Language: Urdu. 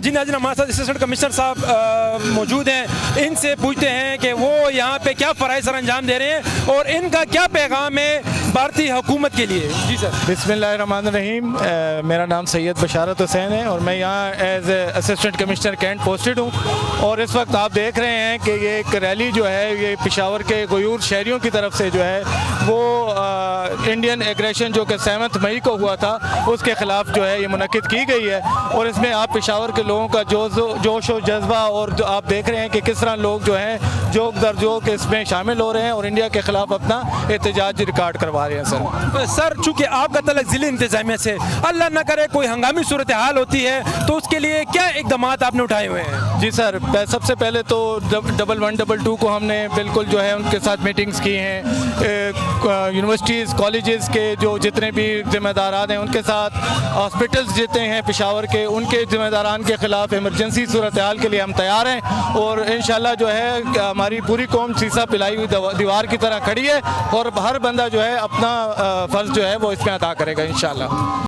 جی ناظرین ہمارے ساتھ اسسٹنٹ کمشنر صاحب موجود ہیں، ان سے پوچھتے ہیں کہ وہ یہاں پہ کیا فرائض سر انجام دے رہے ہیں اور ان کا کیا پیغام ہے بھارتی حکومت کے لیے. جی سر. بسم اللہ الرحمن الرحیم. میرا نام سید بشارت حسین ہے اور میں یہاں as a assistant commissioner Cantt posted ہوں، اور اس وقت آپ دیکھ رہے ہیں کہ یہ ایک ریلی جو ہے یہ پشاور کے غیور شہریوں کی طرف سے جو ہے وہ انڈین ایگریشن جو کہ 7 مئی کو ہوا تھا اس کے خلاف جو ہے یہ منعقد کی گئی ہے، اور اس میں آپ پشاور کے لوگوں کا جوش و جذبہ اور آپ دیکھ رہے ہیں کہ کس طرح لوگ جو ہیں جوک در جوک اس میں شامل ہو رہے ہیں اور انڈیا کے خلاف اپنا احتجاج ریکارڈ کروا رہے ہیں. سر چونکہ آپ کا تعلق ضلع انتظامیہ سے، اللہ نہ کرے کوئی ہنگامی صورتحال ہوتی ہے تو اس کے لیے کیا اقدامات آپ نے اٹھائے ہوئے ہیں؟ جی سر، سب سے پہلے تو 1122 کو ہم نے بالکل جو ہے ان کے ساتھ میٹنگز کی ہیں، یونیورسٹیز کالجز کے جو جتنے بھی ذمہ داران ہیں ان کے ساتھ، ہاسپٹلز جتنے ہیں پشاور کے ان کے ذمہ داران کے خلاف ایمرجنسی صورتحال کے لیے ہم تیار ہیں، اور انشاءاللہ جو ہے ہماری پوری قوم سیسا پلائی ہوئی دیوار کی طرح کھڑی ہے، اور ہر بندہ جو ہے اپنا فرض جو ہے وہ اس میں ادا کرے گا انشاءاللہ.